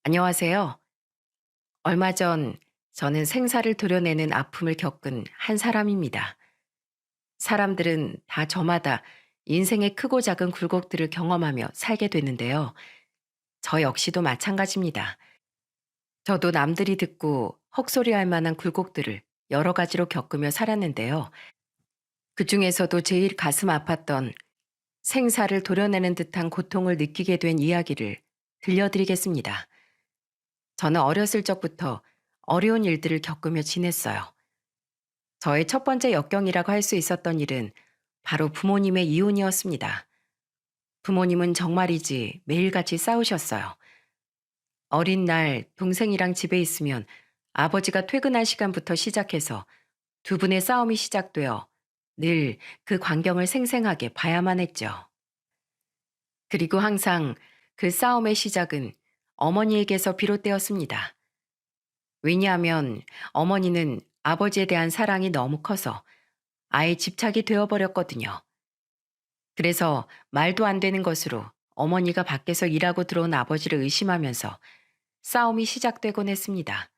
안녕하세요. 얼마 전 저는 생사를 도려내는 아픔을 겪은 한 사람입니다. 사람들은 다 저마다 인생의 크고 작은 굴곡들을 경험하며 살게 되는데요. 저 역시도 마찬가지입니다. 저도 남들이 듣고 헛소리할 만한 굴곡들을 여러 가지로 겪으며 살았는데요. 그 중에서도 제일 가슴 아팠던 생사를 도려내는 듯한 고통을 느끼게 된 이야기를 들려드리겠습니다. 저는 어렸을 적부터 어려운 일들을 겪으며 지냈어요. 저의 첫 번째 역경이라고 할 수 있었던 일은 바로 부모님의 이혼이었습니다. 부모님은 정말이지 매일같이 싸우셨어요. 어린 날 동생이랑 집에 있으면 아버지가 퇴근할 시간부터 시작해서 두 분의 싸움이 시작되어 늘 그 광경을 생생하게 봐야만 했죠. 그리고 항상 그 싸움의 시작은 어머니에게서 비롯되었습니다. 왜냐하면 어머니는 아버지에 대한 사랑이 너무 커서 아예 집착이 되어버렸거든요. 그래서 말도 안 되는 것으로 어머니가 밖에서 일하고 들어온 아버지를 의심하면서 싸움이 시작되곤 했습니다.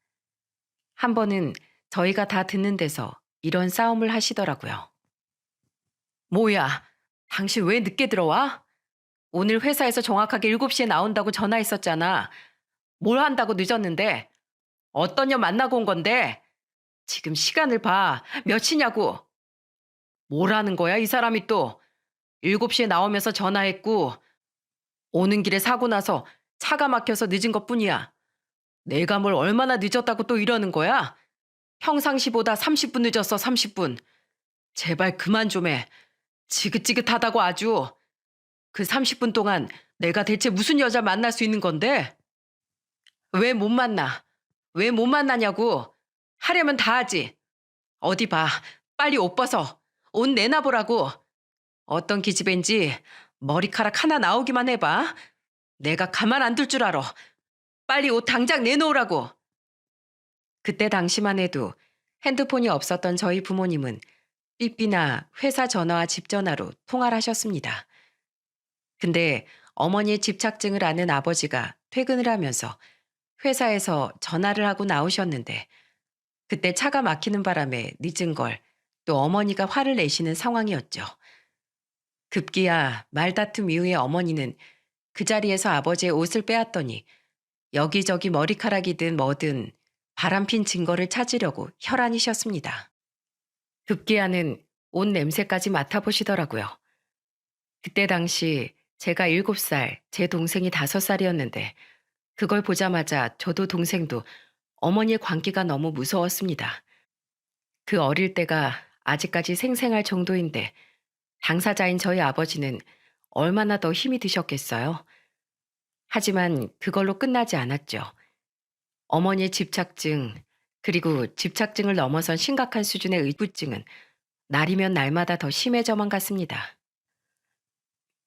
한 번은 저희가 다 듣는 데서 이런 싸움을 하시더라고요. 뭐야, 당신 왜 늦게 들어와? 오늘 회사에서 정확하게 7시에 나온다고 전화했었잖아. 뭘 한다고 늦었는데? 어떤 년 만나고 온 건데? 지금 시간을 봐. 몇 시냐고. 뭐라는 거야, 이 사람이 또. 7시에 나오면서 전화했고, 오는 길에 사고 나서 차가 막혀서 늦은 것뿐이야. 내가 뭘 얼마나 늦었다고 또 이러는 거야? 평상시보다 30분 늦었어, 30분. 제발 그만 좀 해. 지긋지긋하다고 아주. 그 30분 동안 내가 대체 무슨 여자 만날 수 있는 건데? 왜 못 만나? 왜 못 만나냐고. 하려면 다 하지. 어디 봐. 빨리 옷 벗어. 옷 내놔보라고. 어떤 기집애인지 머리카락 하나 나오기만 해봐. 내가 가만 안 둘 줄 알아. 빨리 옷 당장 내놓으라고. 그때 당시만 해도 핸드폰이 없었던 저희 부모님은 삐삐나 회사 전화와 집 전화로 통화를 하셨습니다. 근데 어머니의 집착증을 아는 아버지가 퇴근을 하면서 회사에서 전화를 하고 나오셨는데 그때 차가 막히는 바람에 늦은 걸 또 어머니가 화를 내시는 상황이었죠. 급기야 말다툼 이후에 어머니는 그 자리에서 아버지의 옷을 빼앗더니 여기저기 머리카락이든 뭐든 바람핀 증거를 찾으려고 혈안이셨습니다. 급기야는 옷 냄새까지 맡아보시더라고요. 그때 당시 제가 7살, 제 동생이 5살이었는데 그걸 보자마자 저도 동생도 어머니의 광기가 너무 무서웠습니다. 그 어릴 때가 아직까지 생생할 정도인데 당사자인 저희 아버지는 얼마나 더 힘이 드셨겠어요. 하지만 그걸로 끝나지 않았죠. 어머니의 집착증, 그리고 집착증을 넘어선 심각한 수준의 의구증은 날이면 날마다 더 심해져만 갔습니다.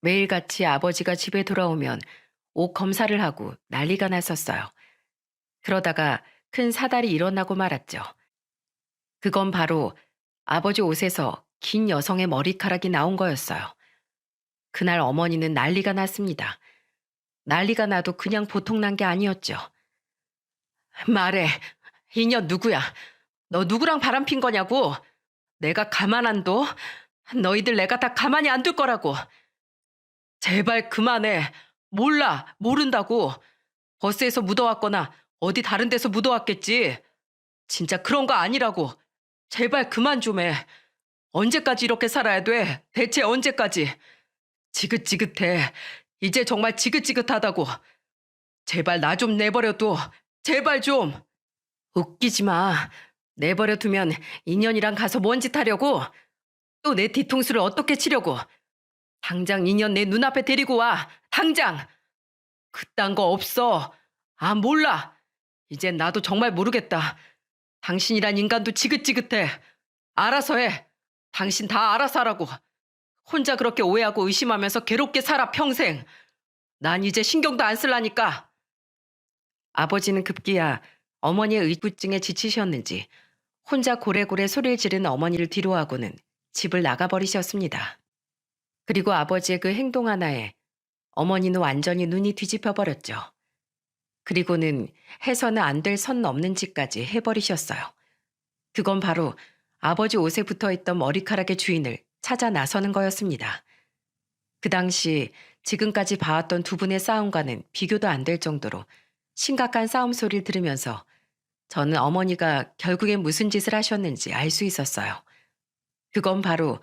매일같이 아버지가 집에 돌아오면 옷 검사를 하고 난리가 났었어요. 그러다가 큰 사달이 일어나고 말았죠. 그건 바로 아버지 옷에서 긴 여성의 머리카락이 나온 거였어요. 그날 어머니는 난리가 났습니다. 난리가 나도 그냥 보통 난 게 아니었죠. 말해, 이 년 누구야? 너 누구랑 바람핀 거냐고? 내가 가만 안 둬? 너희들 내가 다 가만히 안 둘 거라고. 제발 그만해. 몰라, 모른다고. 버스에서 묻어왔거나 어디 다른 데서 묻어왔겠지. 진짜 그런 거 아니라고. 제발 그만 좀 해. 언제까지 이렇게 살아야 돼? 대체 언제까지? 지긋지긋해. 이제 정말 지긋지긋하다고. 제발 나 좀 내버려둬. 제발 좀. 웃기지 마. 내버려 두면 인연이랑 가서 뭔 짓 하려고? 또 내 뒤통수를 어떻게 치려고? 당장 인연 내 눈앞에 데리고 와. 당장. 그딴 거 없어. 아, 몰라. 이젠 나도 정말 모르겠다. 당신이란 인간도 지긋지긋해. 알아서 해. 당신 다 알아서 하라고. 혼자 그렇게 오해하고 의심하면서 괴롭게 살아 평생. 난 이제 신경도 안 쓸라니까. 아버지는 급기야 어머니의 의구증에 지치셨는지 혼자 고래고래 소리를 지르는 어머니를 뒤로하고는 집을 나가버리셨습니다. 그리고 아버지의 그 행동 하나에 어머니는 완전히 눈이 뒤집혀 버렸죠. 그리고는 해서는 안 될 선 넘는 짓까지 해버리셨어요. 그건 바로 아버지 옷에 붙어 있던 머리카락의 주인을 찾아 나서는 거였습니다. 그 당시 지금까지 봐왔던 두 분의 싸움과는 비교도 안 될 정도로 심각한 싸움 소리를 들으면서 저는 어머니가 결국엔 무슨 짓을 하셨는지 알 수 있었어요. 그건 바로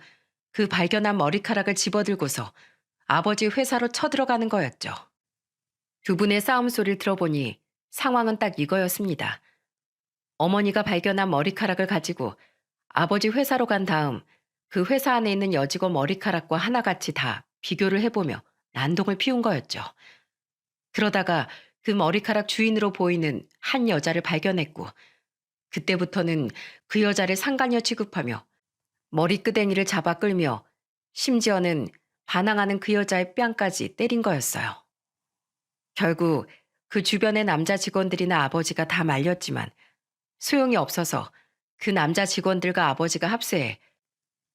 그 발견한 머리카락을 집어들고서 아버지 회사로 쳐들어가는 거였죠. 두 분의 싸움 소리를 들어보니 상황은 딱 이거였습니다. 어머니가 발견한 머리카락을 가지고 아버지 회사로 간 다음 그 회사 안에 있는 여직원 머리카락과 하나같이 다 비교를 해보며 난동을 피운 거였죠. 그러다가 그 머리카락 주인으로 보이는 한 여자를 발견했고 그때부터는 그 여자를 상간녀 취급하며 머리끄댕이를 잡아 끌며 심지어는 반항하는 그 여자의 뺨까지 때린 거였어요. 결국 그 주변의 남자 직원들이나 아버지가 다 말렸지만 소용이 없어서 그 남자 직원들과 아버지가 합세해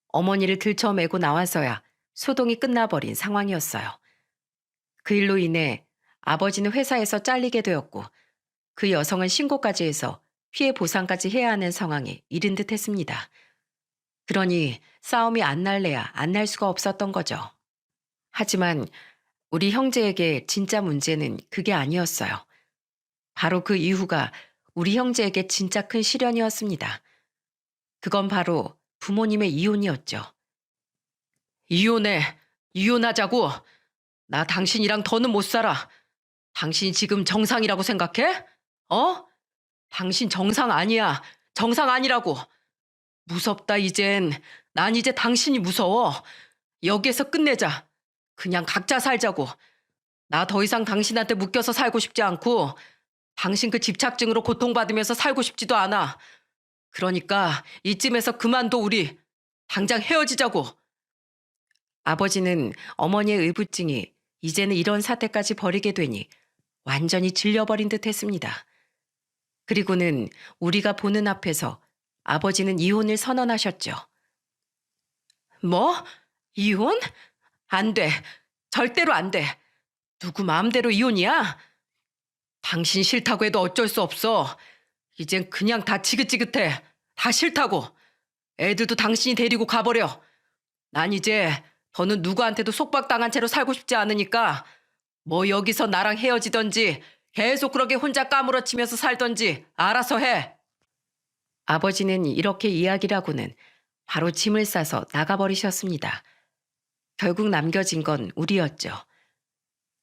어머니를 들쳐매고 나와서야 소동이 끝나버린 상황이었어요. 그 일로 인해 아버지는 회사에서 잘리게 되었고 그 여성은 신고까지 해서 피해 보상까지 해야 하는 상황에 이른 듯 했습니다. 그러니 싸움이 안 날래야 안 날 수가 없었던 거죠. 하지만 우리 형제에게 진짜 문제는 그게 아니었어요. 바로 그 이후가 우리 형제에게 진짜 큰 시련이었습니다. 그건 바로 부모님의 이혼이었죠. 이혼해. 이혼하자고. 나 당신이랑 더는 못 살아. 당신이 지금 정상이라고 생각해? 어? 당신 정상 아니야. 정상 아니라고. 무섭다 이젠. 난 이제 당신이 무서워. 여기에서 끝내자. 그냥 각자 살자고. 나 더 이상 당신한테 묶여서 살고 싶지 않고 당신 그 집착증으로 고통받으면서 살고 싶지도 않아. 그러니까 이쯤에서 그만둬 우리. 당장 헤어지자고. 아버지는 어머니의 의부증이 이제는 이런 사태까지 벌이게 되니 완전히 질려버린 듯 했습니다. 그리고는 우리가 보는 앞에서 아버지는 이혼을 선언하셨죠. 뭐? 이혼? 안 돼. 절대로 안 돼. 누구 마음대로 이혼이야? 당신 싫다고 해도 어쩔 수 없어. 이젠 그냥 다 지긋지긋해. 다 싫다고. 애들도 당신이 데리고 가버려. 난 이제 더는 누구한테도 속박당한 채로 살고 싶지 않으니까 뭐 여기서 나랑 헤어지던지 계속 그렇게 혼자 까무러치면서 살던지 알아서 해. 아버지는 이렇게 이야기를 하고는 바로 짐을 싸서 나가버리셨습니다. 결국 남겨진 건 우리였죠.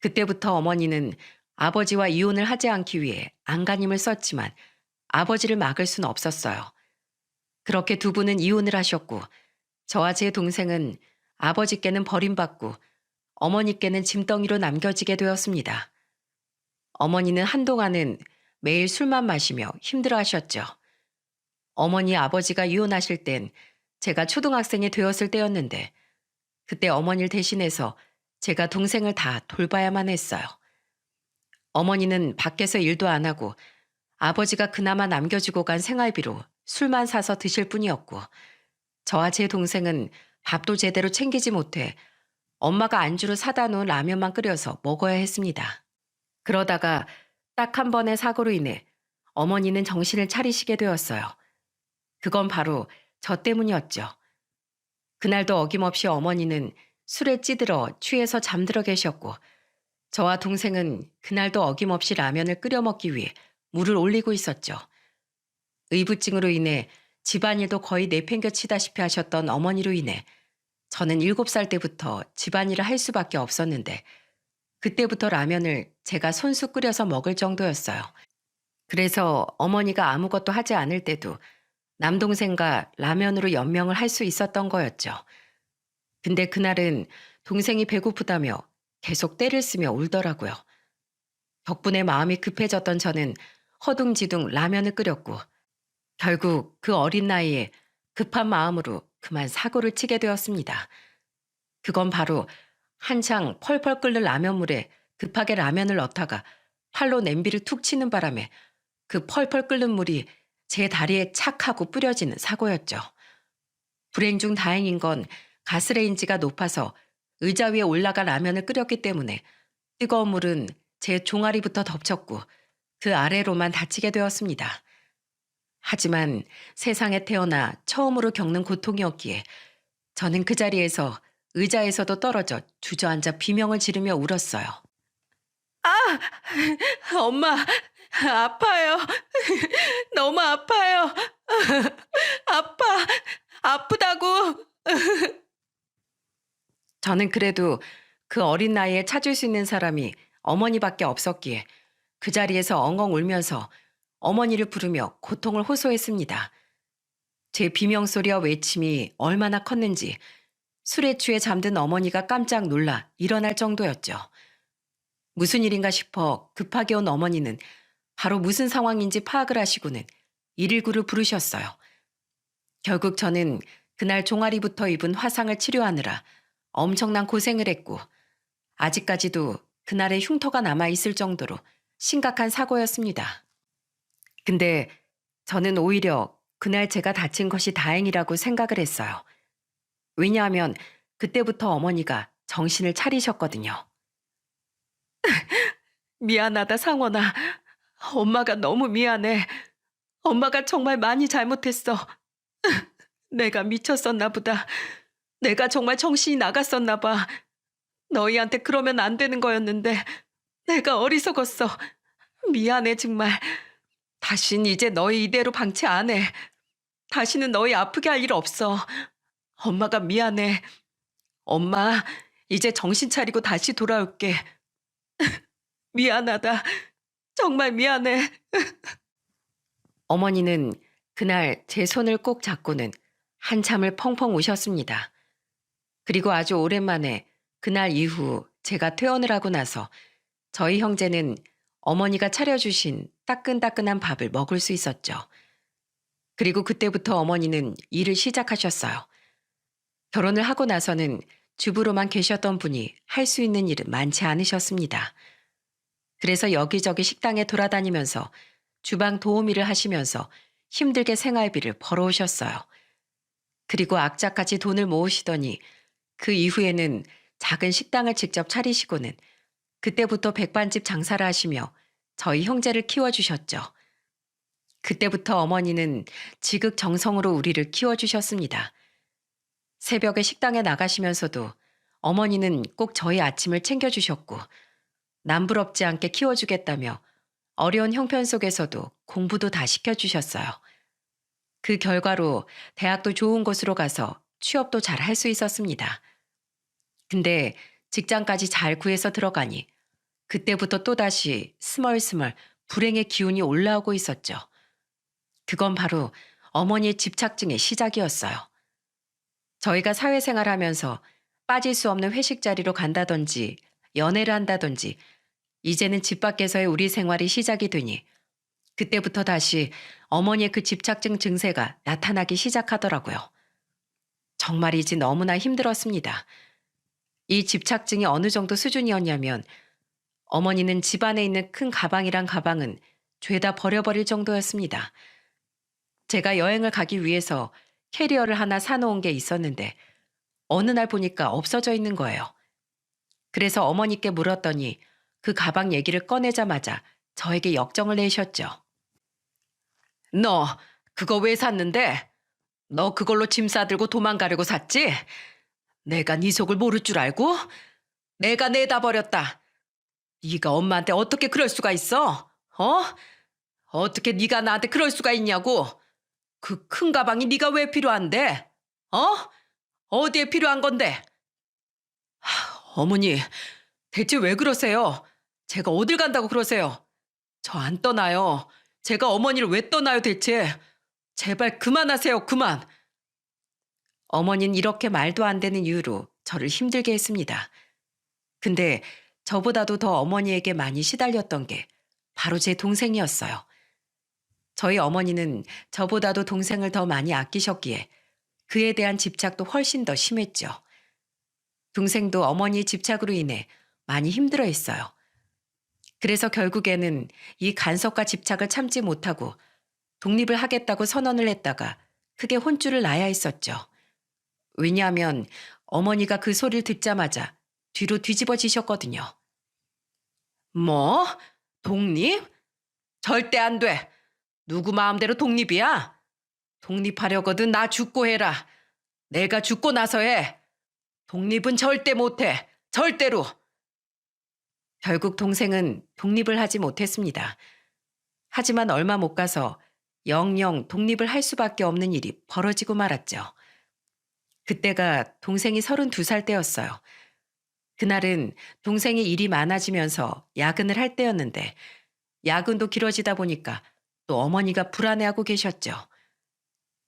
그때부터 어머니는 아버지와 이혼을 하지 않기 위해 안간힘을 썼지만 아버지를 막을 수는 없었어요. 그렇게 두 분은 이혼을 하셨고 저와 제 동생은 아버지께는 버림받고 어머니께는 짐덩이로 남겨지게 되었습니다. 어머니는 한동안은 매일 술만 마시며 힘들어하셨죠. 어머니 아버지가 이혼하실 땐 제가 초등학생이 되었을 때였는데 그때 어머니를 대신해서 제가 동생을 다 돌봐야만 했어요. 어머니는 밖에서 일도 안 하고 아버지가 그나마 남겨주고 간 생활비로 술만 사서 드실 뿐이었고 저와 제 동생은 밥도 제대로 챙기지 못해 엄마가 안주로 사다 놓은 라면만 끓여서 먹어야 했습니다. 그러다가 딱 한 번의 사고로 인해 어머니는 정신을 차리시게 되었어요. 그건 바로 저 때문이었죠. 그날도 어김없이 어머니는 술에 찌들어 취해서 잠들어 계셨고 저와 동생은 그날도 어김없이 라면을 끓여 먹기 위해 물을 올리고 있었죠. 의부증으로 인해 집안일도 거의 내팽겨치다시피 하셨던 어머니로 인해 저는 7살 때부터 집안일을 할 수밖에 없었는데 그때부터 라면을 제가 손수 끓여서 먹을 정도였어요. 그래서 어머니가 아무것도 하지 않을 때도 남동생과 라면으로 연명을 할 수 있었던 거였죠. 근데 그날은 동생이 배고프다며 계속 떼를 쓰며 울더라고요. 덕분에 마음이 급해졌던 저는 허둥지둥 라면을 끓였고 결국 그 어린 나이에 급한 마음으로 그만 사고를 치게 되었습니다. 그건 바로 한창 펄펄 끓는 라면물에 급하게 라면을 넣다가 팔로 냄비를 툭 치는 바람에 그 펄펄 끓는 물이 제 다리에 착 하고 뿌려지는 사고였죠. 불행 중 다행인 건 가스레인지가 높아서 의자 위에 올라가 라면을 끓였기 때문에 뜨거운 물은 제 종아리부터 덮쳤고 그 아래로만 다치게 되었습니다. 하지만 세상에 태어나 처음으로 겪는 고통이었기에 저는 그 자리에서 의자에서도 떨어져 주저앉아 비명을 지르며 울었어요. 아! 엄마, 아파요. 너무 아파요. 아파, 아프다고. 저는 그래도 그 어린 나이에 찾을 수 있는 사람이 어머니밖에 없었기에 그 자리에서 엉엉 울면서 어머니를 부르며 고통을 호소했습니다. 제 비명소리와 외침이 얼마나 컸는지 술에 취해 잠든 어머니가 깜짝 놀라 일어날 정도였죠. 무슨 일인가 싶어 급하게 온 어머니는 바로 무슨 상황인지 파악을 하시고는 119를 부르셨어요. 결국 저는 그날 종아리부터 입은 화상을 치료하느라 엄청난 고생을 했고 아직까지도 그날의 흉터가 남아있을 정도로 심각한 사고였습니다. 근데 저는 오히려 그날 제가 다친 것이 다행이라고 생각을 했어요. 왜냐하면 그때부터 어머니가 정신을 차리셨거든요. 미안하다, 상원아. 엄마가 너무 미안해. 엄마가 정말 많이 잘못했어. 내가 미쳤었나 보다. 내가 정말 정신이 나갔었나 봐. 너희한테 그러면 안 되는 거였는데 내가 어리석었어. 미안해 정말. 다신 이제 너희 이대로 방치 안 해. 다시는 너희 아프게 할 일 없어. 엄마가 미안해. 엄마, 이제 정신 차리고 다시 돌아올게. 미안하다. 정말 미안해. 어머니는 그날 제 손을 꼭 잡고는 한참을 펑펑 우셨습니다. 그리고 아주 오랜만에 그날 이후 제가 퇴원을 하고 나서 저희 형제는 어머니가 차려주신 따끈따끈한 밥을 먹을 수 있었죠. 그리고 그때부터 어머니는 일을 시작하셨어요. 결혼을 하고 나서는 주부로만 계셨던 분이 할 수 있는 일은 많지 않으셨습니다. 그래서 여기저기 식당에 돌아다니면서 주방 도우미를 하시면서 힘들게 생활비를 벌어오셨어요. 그리고 악착같이 돈을 모으시더니 그 이후에는 작은 식당을 직접 차리시고는 그때부터 백반집 장사를 하시며 저희 형제를 키워주셨죠. 그때부터 어머니는 지극정성으로 우리를 키워주셨습니다. 새벽에 식당에 나가시면서도 어머니는 꼭 저희 아침을 챙겨주셨고 남부럽지 않게 키워주겠다며 어려운 형편 속에서도 공부도 다 시켜주셨어요. 그 결과로 대학도 좋은 곳으로 가서 취업도 잘 할 수 있었습니다. 근데 직장까지 잘 구해서 들어가니 그때부터 또다시 스멀스멀 불행의 기운이 올라오고 있었죠. 그건 바로 어머니의 집착증의 시작이었어요. 저희가 사회생활하면서 빠질 수 없는 회식 자리로 간다든지 연애를 한다든지 이제는 집 밖에서의 우리 생활이 시작이 되니 그때부터 다시 어머니의 그 집착증 증세가 나타나기 시작하더라고요. 정말이지 너무나 힘들었습니다. 이 집착증이 어느 정도 수준이었냐면 어머니는 집안에 있는 큰 가방이란 가방은 죄다 버려버릴 정도였습니다. 제가 여행을 가기 위해서 캐리어를 하나 사놓은 게 있었는데 어느 날 보니까 없어져 있는 거예요. 그래서 어머니께 물었더니 그 가방 얘기를 꺼내자마자 저에게 역정을 내셨죠. 너 그거 왜 샀는데? 너 그걸로 짐 싸들고 도망가려고 샀지? 내가 네 속을 모를 줄 알고? 내가 내다 버렸다. 네가 엄마한테 어떻게 그럴 수가 있어? 어? 어떻게 네가 나한테 그럴 수가 있냐고? 그 큰 가방이 네가 왜 필요한데? 어? 어디에 필요한 건데? 어머니, 대체 왜 그러세요? 제가 어딜 간다고 그러세요? 저 안 떠나요. 제가 어머니를 왜 떠나요 대체? 제발 그만하세요, 그만. 어머니는 이렇게 말도 안 되는 이유로 저를 힘들게 했습니다. 근데 저보다도 더 어머니에게 많이 시달렸던 게 바로 제 동생이었어요. 저희 어머니는 저보다도 동생을 더 많이 아끼셨기에 그에 대한 집착도 훨씬 더 심했죠. 동생도 어머니의 집착으로 인해 많이 힘들어했어요. 그래서 결국에는 이 간섭과 집착을 참지 못하고 독립을 하겠다고 선언을 했다가 크게 혼쭐을 나야 했었죠. 왜냐하면 어머니가 그 소리를 듣자마자 뒤로 뒤집어지셨거든요. 뭐? 독립? 절대 안 돼. 누구 마음대로 독립이야? 독립하려거든 나 죽고 해라. 내가 죽고 나서 해. 독립은 절대 못해. 절대로. 결국 동생은 독립을 하지 못했습니다. 하지만 얼마 못 가서 영영 독립을 할 수밖에 없는 일이 벌어지고 말았죠. 그때가 동생이 32살 때였어요. 그날은 동생이 일이 많아지면서 야근을 할 때였는데 야근도 길어지다 보니까 또 어머니가 불안해하고 계셨죠.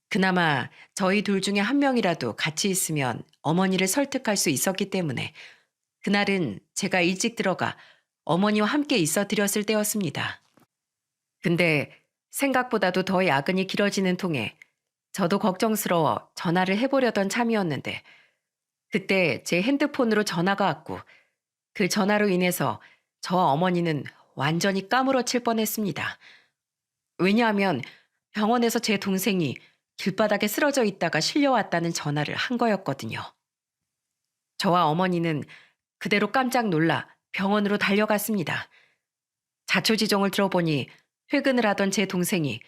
그나마 저희 둘 중에 한 명이라도 같이 있으면 어머니를 설득할 수 있었기 때문에 그날은 제가 일찍 들어가 어머니와 함께 있어 드렸을 때였습니다. 근데 생각보다도 더 야근이 길어지는 통에 저도 걱정스러워 전화를 해보려던 참이었는데 그때 제 핸드폰으로 전화가 왔고 그 전화로 인해서 저와 어머니는 완전히 까무러칠 뻔했습니다. 왜냐하면 병원에서 제 동생이 길바닥에 쓰러져 있다가 실려왔다는 전화를 한 거였거든요. 저와 어머니는 그대로 깜짝 놀라 병원으로 달려갔습니다. 자초지종을 들어보니 퇴근을 하던 제 동생이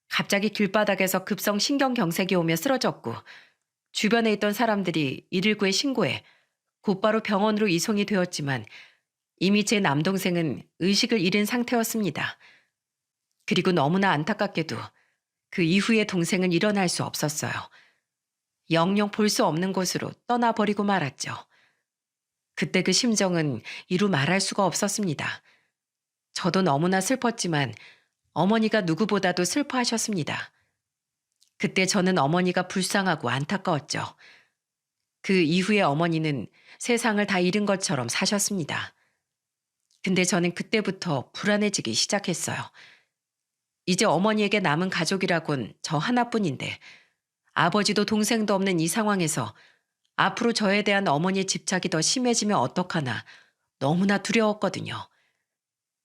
갑자기 길바닥에서 급성 신경경색이 오며 쓰러졌고 주변에 있던 사람들이 119에 신고해 곧바로 병원으로 이송이 되었지만 이미 제 남동생은 의식을 잃은 상태였습니다. 그리고 너무나 안타깝게도 그 이후에 동생은 일어날 수 없었어요. 영영 볼 수 없는 곳으로 떠나버리고 말았죠. 그때 그 심정은 이루 말할 수가 없었습니다. 저도 너무나 슬펐지만 어머니가 누구보다도 슬퍼하셨습니다. 그때 저는 어머니가 불쌍하고 안타까웠죠. 그 이후에 어머니는 세상을 다 잃은 것처럼 사셨습니다. 근데 저는 그때부터 불안해지기 시작했어요. 이제 어머니에게 남은 가족이라곤 저 하나뿐인데 아버지도 동생도 없는 이 상황에서 앞으로 저에 대한 어머니의 집착이 더 심해지면 어떡하나 너무나 두려웠거든요.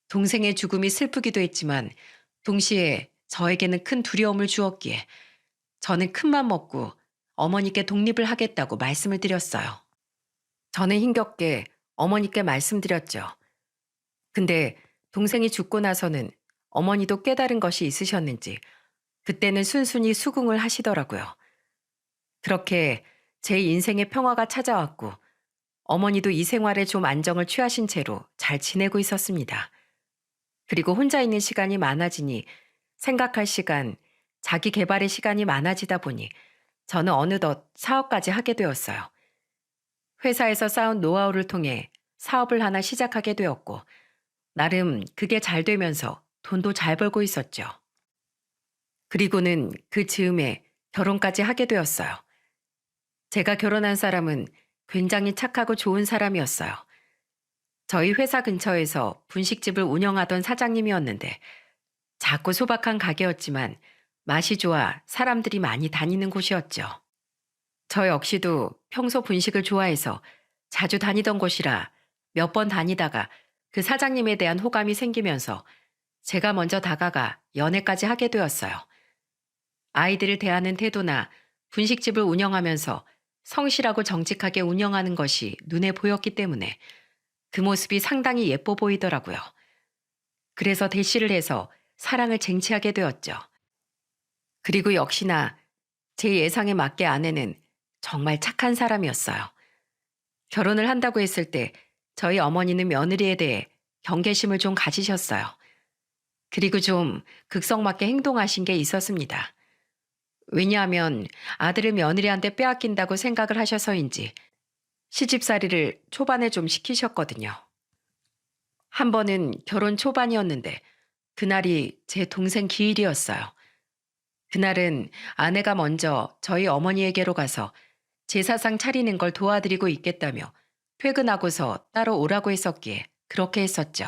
동생의 죽음이 슬프기도 했지만 동시에 저에게는 큰 두려움을 주었기에 저는 큰맘 먹고 어머니께 독립을 하겠다고 말씀을 드렸어요. 저는 힘겹게 어머니께 말씀드렸죠. 근데 동생이 죽고 나서는 어머니도 깨달은 것이 있으셨는지 그때는 순순히 수긍을 하시더라고요. 그렇게 제 인생의 평화가 찾아왔고 어머니도 이 생활에 좀 안정을 취하신 채로 잘 지내고 있었습니다. 그리고 혼자 있는 시간이 많아지니 생각할 시간, 자기 개발의 시간이 많아지다 보니 저는 어느덧 사업까지 하게 되었어요. 회사에서 쌓은 노하우를 통해 사업을 하나 시작하게 되었고 나름 그게 잘 되면서 돈도 잘 벌고 있었죠. 그리고는 그 즈음에 결혼까지 하게 되었어요. 제가 결혼한 사람은 굉장히 착하고 좋은 사람이었어요. 저희 회사 근처에서 분식집을 운영하던 사장님이었는데 작고 소박한 가게였지만 맛이 좋아 사람들이 많이 다니는 곳이었죠. 저 역시도 평소 분식을 좋아해서 자주 다니던 곳이라 몇 번 다니다가 그 사장님에 대한 호감이 생기면서 제가 먼저 다가가 연애까지 하게 되었어요. 아이들을 대하는 태도나 분식집을 운영하면서 성실하고 정직하게 운영하는 것이 눈에 보였기 때문에 그 모습이 상당히 예뻐 보이더라고요. 그래서 대시를 해서 사랑을 쟁취하게 되었죠. 그리고 역시나 제 예상에 맞게 아내는 정말 착한 사람이었어요. 결혼을 한다고 했을 때 저희 어머니는 며느리에 대해 경계심을 좀 가지셨어요. 그리고 좀 극성맞게 행동하신 게 있었습니다. 왜냐하면 아들을 며느리한테 빼앗긴다고 생각을 하셔서인지 시집살이를 초반에 좀 시키셨거든요. 한 번은 결혼 초반이었는데 그날이 제 동생 기일이었어요. 그날은 아내가 먼저 저희 어머니에게로 가서 제사상 차리는 걸 도와드리고 있겠다며 퇴근하고서 따로 오라고 했었기에 그렇게 했었죠.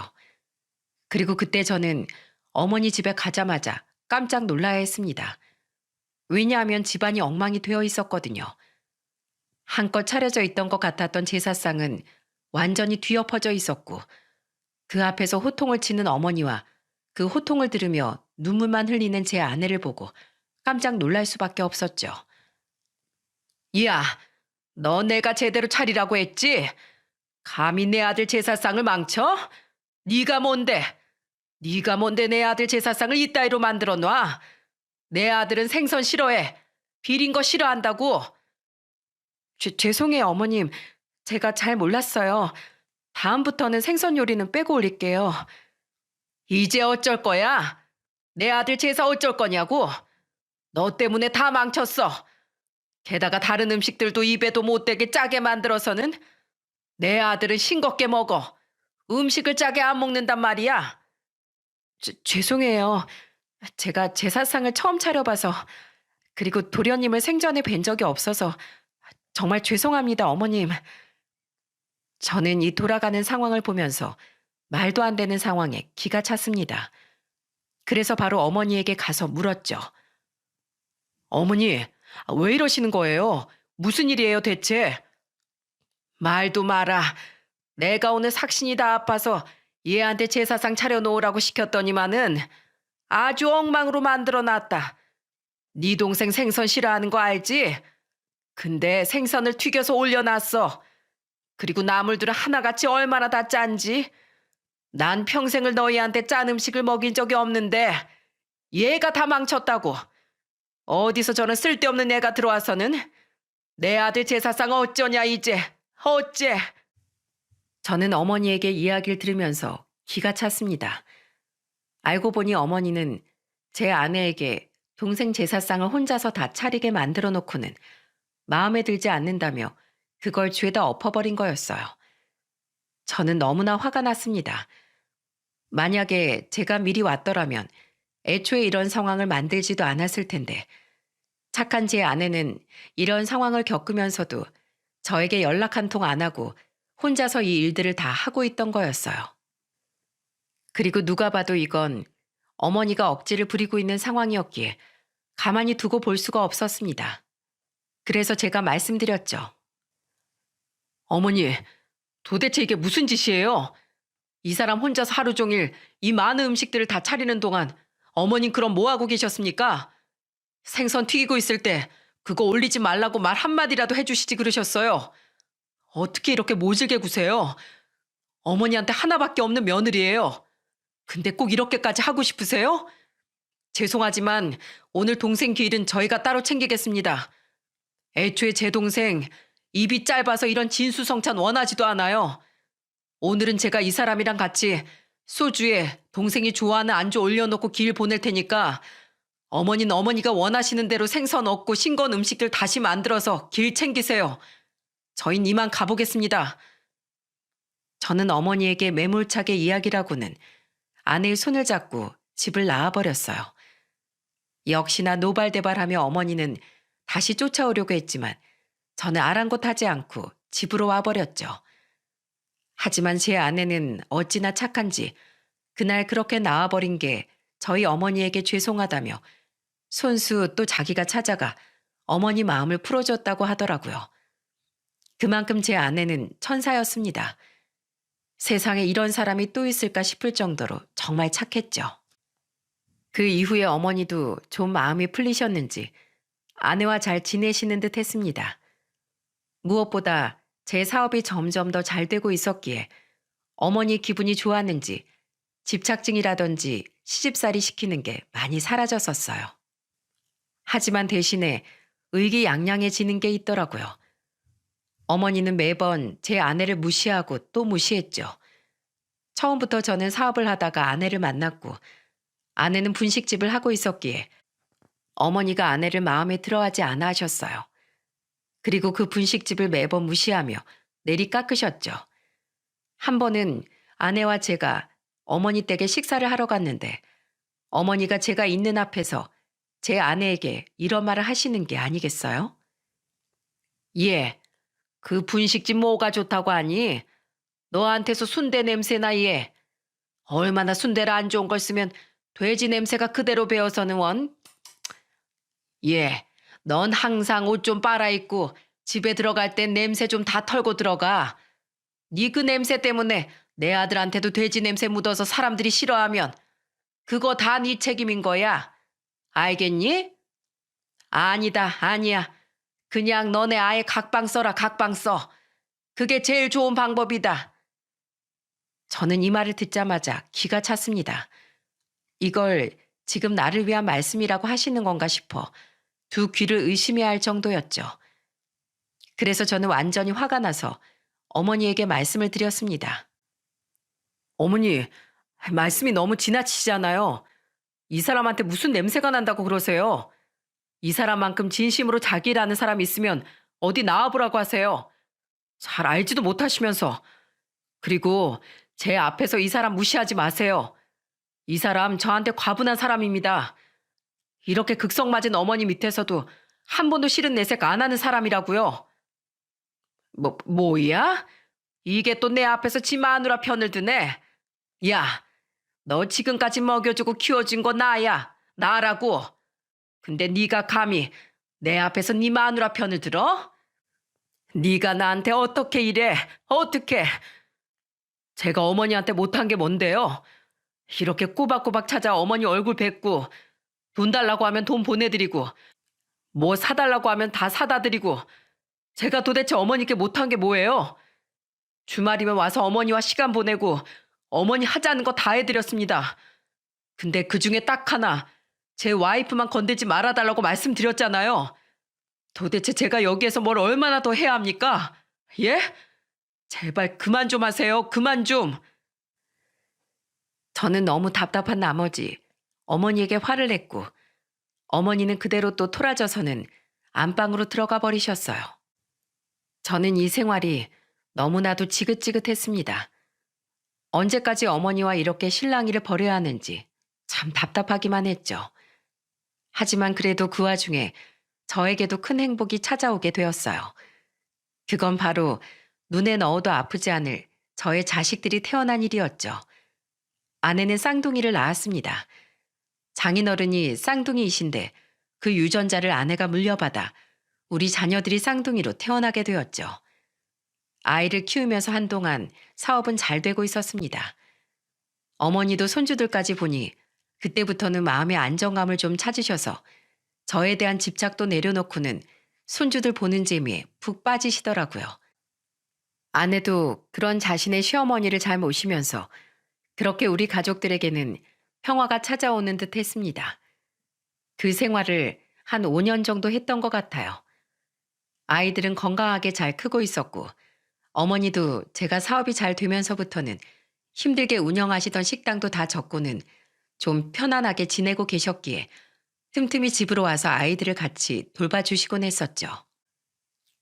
그리고 그때 저는 어머니 집에 가자마자 깜짝 놀라야 했습니다. 왜냐하면 집안이 엉망이 되어 있었거든요. 한껏 차려져 있던 것 같았던 제사상은 완전히 뒤엎어져 있었고 그 앞에서 호통을 치는 어머니와 그 호통을 들으며 눈물만 흘리는 제 아내를 보고 깜짝 놀랄 수밖에 없었죠. 야, 너 내가 제대로 차리라고 했지? 감히 내 아들 제사상을 망쳐? 네가 뭔데? 네가 뭔데 내 아들 제사상을 이따위로 만들어 놔? 내 아들은 생선 싫어해. 비린 거 싫어한다고. 죄송해요, 어머님. 제가 잘 몰랐어요. 다음부터는 생선 요리는 빼고 올릴게요. 이제 어쩔 거야? 내 아들 제사 어쩔 거냐고? 너 때문에 다 망쳤어. 게다가 다른 음식들도 입에도 못 대게 짜게 만들어서는 내 아들은 싱겁게 먹어. 음식을 짜게 안 먹는단 말이야. 죄송해요. 제가 제사상을 처음 차려봐서 그리고 도련님을 생전에 뵌 적이 없어서 정말 죄송합니다, 어머님. 저는 이 돌아가는 상황을 보면서 말도 안 되는 상황에 기가 찼습니다. 그래서 바로 어머니에게 가서 물었죠. 어머니, 왜 이러시는 거예요? 무슨 일이에요, 대체? 말도 마라. 내가 오늘 삭신이 다 아파서 얘한테 제사상 차려놓으라고 시켰더니만은 아주 엉망으로 만들어놨다. 네 동생 생선 싫어하는 거 알지? 근데 생선을 튀겨서 올려놨어. 그리고 나물들은 하나같이 얼마나 다 짠지. 난 평생을 너희한테 짠 음식을 먹인 적이 없는데 얘가 다 망쳤다고. 어디서 저런 쓸데없는 애가 들어와서는 내 아들 제사상 어쩌냐 이제. 어째. 저는 어머니에게 이야기를 들으면서 기가 찼습니다. 알고 보니 어머니는 제 아내에게 동생 제사상을 혼자서 다 차리게 만들어 놓고는 마음에 들지 않는다며 그걸 죄다 엎어버린 거였어요. 저는 너무나 화가 났습니다. 만약에 제가 미리 왔더라면 애초에 이런 상황을 만들지도 않았을 텐데 착한 제 아내는 이런 상황을 겪으면서도 저에게 연락 한 통 안 하고 혼자서 이 일들을 다 하고 있던 거였어요. 그리고 누가 봐도 이건 어머니가 억지를 부리고 있는 상황이었기에 가만히 두고 볼 수가 없었습니다. 그래서 제가 말씀드렸죠. 어머니, 도대체 이게 무슨 짓이에요? 이 사람 혼자서 하루 종일 이 많은 음식들을 다 차리는 동안 어머님 그럼 뭐 하고 계셨습니까? 생선 튀기고 있을 때 그거 올리지 말라고 말 한마디라도 해주시지 그러셨어요. 어떻게 이렇게 모질게 구세요? 어머니한테 하나밖에 없는 며느리예요. 근데 꼭 이렇게까지 하고 싶으세요? 죄송하지만 오늘 동생 길은 저희가 따로 챙기겠습니다. 애초에 제 동생 입이 짧아서 이런 진수성찬 원하지도 않아요. 오늘은 제가 이 사람이랑 같이 소주에 동생이 좋아하는 안주 올려놓고 길 보낼 테니까 어머니는 어머니가 원하시는 대로 생선 얻고 싱거운 음식들 다시 만들어서 길 챙기세요. 저흰 이만 가보겠습니다. 저는 어머니에게 매몰차게 이야기라고는 아내의 손을 잡고 집을 나와버렸어요. 역시나 노발대발하며 어머니는 다시 쫓아오려고 했지만 저는 아랑곳하지 않고 집으로 와버렸죠. 하지만 제 아내는 어찌나 착한지 그날 그렇게 나와버린 게 저희 어머니에게 죄송하다며 손수 또 자기가 찾아가 어머니 마음을 풀어줬다고 하더라고요. 그만큼 제 아내는 천사였습니다. 세상에 이런 사람이 또 있을까 싶을 정도로 정말 착했죠. 그 이후에 어머니도 좀 마음이 풀리셨는지 아내와 잘 지내시는 듯 했습니다. 무엇보다 제 사업이 점점 더 잘 되고 있었기에 어머니 기분이 좋았는지 집착증이라든지 시집살이 시키는 게 많이 사라졌었어요. 하지만 대신에 의기양양해지는 게 있더라고요. 어머니는 매번 제 아내를 무시하고 또 무시했죠. 처음부터 저는 사업을 하다가 아내를 만났고 아내는 분식집을 하고 있었기에 어머니가 아내를 마음에 들어하지 않아 하셨어요. 그리고 그 분식집을 매번 무시하며 내리 깎으셨죠. 한 번은 아내와 제가 어머니 댁에 식사를 하러 갔는데 어머니가 제가 있는 앞에서 제 아내에게 이런 말을 하시는 게 아니겠어요? 예, 그 분식집 뭐가 좋다고 하니? 너한테서 순대 냄새나 얘. 얼마나 순대를 안 좋은 걸 쓰면 돼지 냄새가 그대로 배어서는 원. 예, 넌 항상 옷 좀 빨아입고 집에 들어갈 땐 냄새 좀 다 털고 들어가. 네 그 냄새 때문에 내 아들한테도 돼지 냄새 묻어서 사람들이 싫어하면 그거 다 네 책임인 거야. 알겠니? 아니다, 아니야. 그냥 너네 아예 각방 써라, 각방 써. 그게 제일 좋은 방법이다. 저는 이 말을 듣자마자 기가 찼습니다. 이걸 지금 나를 위한 말씀이라고 하시는 건가 싶어 두 귀를 의심해야 할 정도였죠. 그래서 저는 완전히 화가 나서 어머니에게 말씀을 드렸습니다. 어머니, 말씀이 너무 지나치잖아요. 이 사람한테 무슨 냄새가 난다고 그러세요? 이 사람만큼 진심으로 자기라는 사람이 있으면 어디 나와보라고 하세요. 잘 알지도 못하시면서. 그리고 제 앞에서 이 사람 무시하지 마세요. 이 사람 저한테 과분한 사람입니다. 이렇게 극성맞은 어머니 밑에서도 한 번도 싫은 내색 안 하는 사람이라고요. 뭐야? 이게 또 내 앞에서 지 마누라 편을 드네. 야, 너 지금까지 먹여주고 키워준 거 나야. 나라고. 근데 네가 감히 내 앞에서 네 마누라 편을 들어? 네가 나한테 어떻게 이래? 어떻게? 제가 어머니한테 못한 게 뭔데요? 이렇게 꼬박꼬박 찾아 어머니 얼굴 뵙고 돈 달라고 하면 돈 보내드리고 뭐 사달라고 하면 다 사다 드리고 제가 도대체 어머니께 못한 게 뭐예요? 주말이면 와서 어머니와 시간 보내고 어머니 하자는 거 다 해드렸습니다. 근데 그중에 딱 하나 제 와이프만 건들지 말아달라고 말씀드렸잖아요. 도대체 제가 여기에서 뭘 얼마나 더 해야 합니까? 예? 제발 그만 좀 하세요. 그만 좀. 저는 너무 답답한 나머지 어머니에게 화를 냈고 어머니는 그대로 또 토라져서는 안방으로 들어가 버리셨어요. 저는 이 생활이 너무나도 지긋지긋했습니다. 언제까지 어머니와 이렇게 실랑이를 벌여야 하는지 참 답답하기만 했죠. 하지만 그래도 그 와중에 저에게도 큰 행복이 찾아오게 되었어요. 그건 바로 눈에 넣어도 아프지 않을 저의 자식들이 태어난 일이었죠. 아내는 쌍둥이를 낳았습니다. 장인어른이 쌍둥이이신데 그 유전자를 아내가 물려받아 우리 자녀들이 쌍둥이로 태어나게 되었죠. 아이를 키우면서 한동안 사업은 잘 되고 있었습니다. 어머니도 손주들까지 보니 그때부터는 마음의 안정감을 좀 찾으셔서 저에 대한 집착도 내려놓고는 손주들 보는 재미에 푹 빠지시더라고요. 아내도 그런 자신의 시어머니를 잘 모시면서 그렇게 우리 가족들에게는 평화가 찾아오는 듯 했습니다. 그 생활을 한 5년 정도 했던 것 같아요. 아이들은 건강하게 잘 크고 있었고 어머니도 제가 사업이 잘 되면서부터는 힘들게 운영하시던 식당도 다 접고는 좀 편안하게 지내고 계셨기에 틈틈이 집으로 와서 아이들을 같이 돌봐주시곤 했었죠.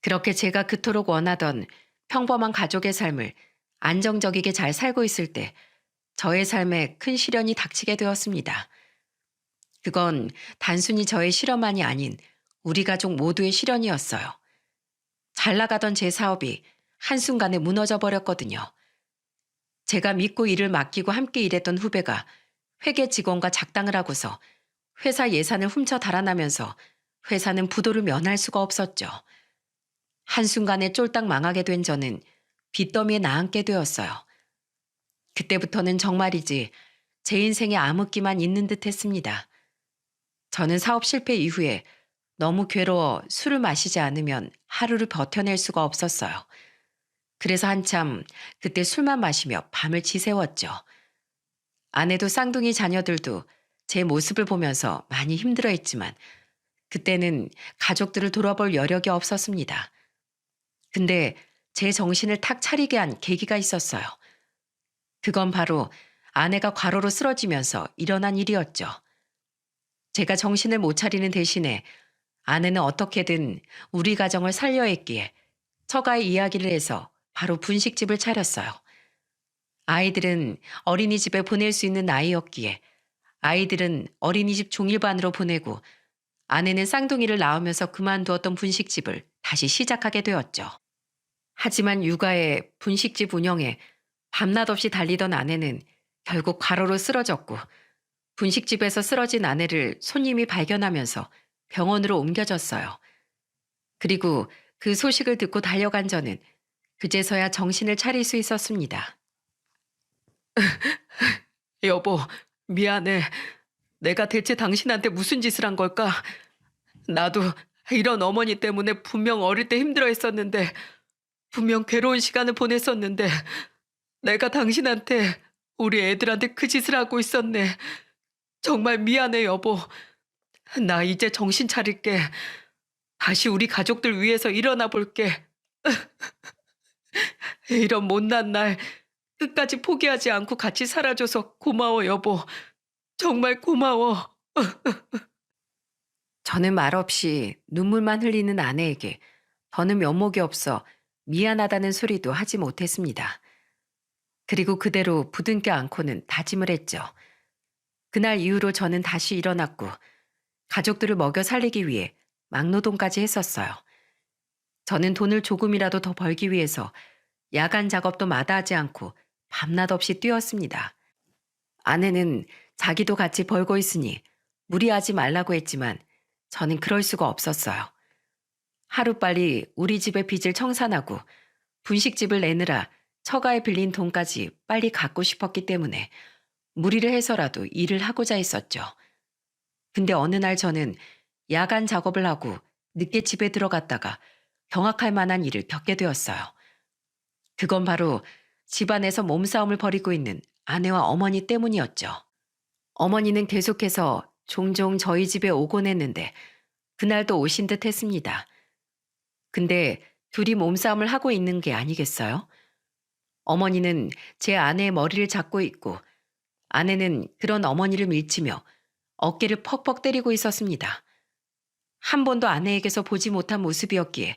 그렇게 제가 그토록 원하던 평범한 가족의 삶을 안정적이게 잘 살고 있을 때 저의 삶에 큰 시련이 닥치게 되었습니다. 그건 단순히 저의 시련만이 아닌 우리 가족 모두의 시련이었어요. 잘 나가던 제 사업이 한순간에 무너져 버렸거든요. 제가 믿고 일을 맡기고 함께 일했던 후배가 회계 직원과 작당을 하고서 회사 예산을 훔쳐 달아나면서 회사는 부도를 면할 수가 없었죠. 한순간에 쫄딱 망하게 된 저는 빚더미에 나앉게 되었어요. 그때부터는 정말이지 제 인생에 암흑기만 있는 듯 했습니다. 저는 사업 실패 이후에 너무 괴로워 술을 마시지 않으면 하루를 버텨낼 수가 없었어요. 그래서 한참 그때 술만 마시며 밤을 지새웠죠. 아내도 쌍둥이 자녀들도 제 모습을 보면서 많이 힘들어했지만 그때는 가족들을 돌아볼 여력이 없었습니다. 근데 제 정신을 탁 차리게 한 계기가 있었어요. 그건 바로 아내가 과로로 쓰러지면서 일어난 일이었죠. 제가 정신을 못 차리는 대신에 아내는 어떻게든 우리 가정을 살려 했기에 처가에 이야기를 해서 바로 분식집을 차렸어요. 아이들은 어린이집에 보낼 수 있는 나이였기에 아이들은 어린이집 종일반으로 보내고 아내는 쌍둥이를 낳으면서 그만두었던 분식집을 다시 시작하게 되었죠. 하지만 육아에 분식집 운영에 밤낮 없이 달리던 아내는 결국 과로로 쓰러졌고 분식집에서 쓰러진 아내를 손님이 발견하면서 병원으로 옮겨졌어요. 그리고 그 소식을 듣고 달려간 저는 그제서야 정신을 차릴 수 있었습니다. 여보, 미안해. 내가 대체 당신한테 무슨 짓을 한 걸까? 나도 이런 어머니 때문에 분명 어릴 때 힘들어했었는데 분명 괴로운 시간을 보냈었는데 내가 당신한테 우리 애들한테 그 짓을 하고 있었네. 정말 미안해, 여보. 나 이제 정신 차릴게. 다시 우리 가족들 위해서 일어나 볼게. 이런 못난 날 끝까지 포기하지 않고 같이 살아줘서 고마워, 여보. 정말 고마워. 저는 말없이 눈물만 흘리는 아내에게 더는 면목이 없어 미안하다는 소리도 하지 못했습니다. 그리고 그대로 부둥켜 안고는 다짐을 했죠. 그날 이후로 저는 다시 일어났고 가족들을 먹여 살리기 위해 막노동까지 했었어요. 저는 돈을 조금이라도 더 벌기 위해서 야간 작업도 마다하지 않고 밤낮 없이 뛰었습니다. 아내는 자기도 같이 벌고 있으니 무리하지 말라고 했지만 저는 그럴 수가 없었어요. 하루빨리 우리 집의 빚을 청산하고 분식집을 내느라 처가에 빌린 돈까지 빨리 갚고 싶었기 때문에 무리를 해서라도 일을 하고자 했었죠. 근데 어느 날 저는 야간 작업을 하고 늦게 집에 들어갔다가 경악할 만한 일을 겪게 되었어요. 그건 바로 집안에서 몸싸움을 벌이고 있는 아내와 어머니 때문이었죠. 어머니는 계속해서 종종 저희 집에 오곤 했는데 그날도 오신 듯 했습니다. 근데 둘이 몸싸움을 하고 있는 게 아니겠어요? 어머니는 제 아내의 머리를 잡고 있고 아내는 그런 어머니를 밀치며 어깨를 퍽퍽 때리고 있었습니다. 한 번도 아내에게서 보지 못한 모습이었기에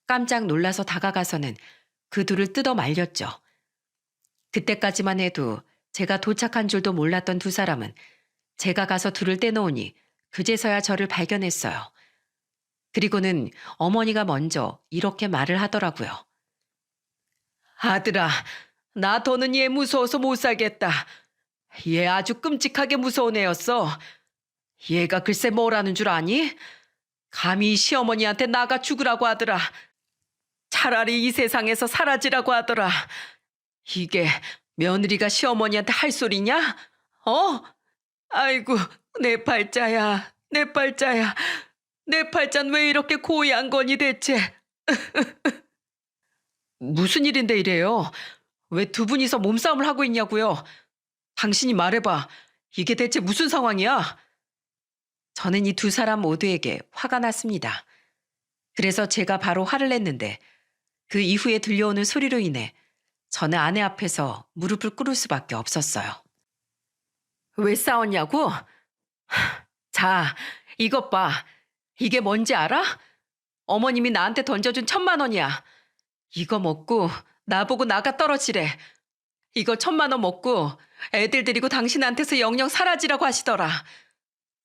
깜짝 놀라서 다가가서는 그 둘을 뜯어 말렸죠. 그때까지만 해도 제가 도착한 줄도 몰랐던 두 사람은 제가 가서 둘을 떼놓으니 그제서야 저를 발견했어요. 그리고는 어머니가 먼저 이렇게 말을 하더라고요. 아들아, 나 더는 얘 무서워서 못 살겠다. 얘 아주 끔찍하게 무서운 애였어. 얘가 글쎄 뭐라는 줄 아니? 감히 시어머니한테 나가 죽으라고 하더라. 차라리 이 세상에서 사라지라고 하더라. 이게 며느리가 시어머니한테 할 소리냐? 어? 아이고, 내 팔자야, 내 팔자야. 내 팔자는 왜 이렇게 고이한 거니 대체? 무슨 일인데 이래요? 왜 두 분이서 몸싸움을 하고 있냐고요? 당신이 말해봐. 이게 대체 무슨 상황이야? 저는 이 두 사람 모두에게 화가 났습니다. 그래서 제가 바로 화를 냈는데 그 이후에 들려오는 소리로 인해 저는 아내 앞에서 무릎을 꿇을 수밖에 없었어요. 왜 싸웠냐고? 자, 이것 봐. 이게 뭔지 알아? 어머님이 나한테 던져준 1,000만 원이야. 이거 먹고 나보고 나가 떨어지래. 이거 1,000만 원 먹고 애들 데리고 당신한테서 영영 사라지라고 하시더라.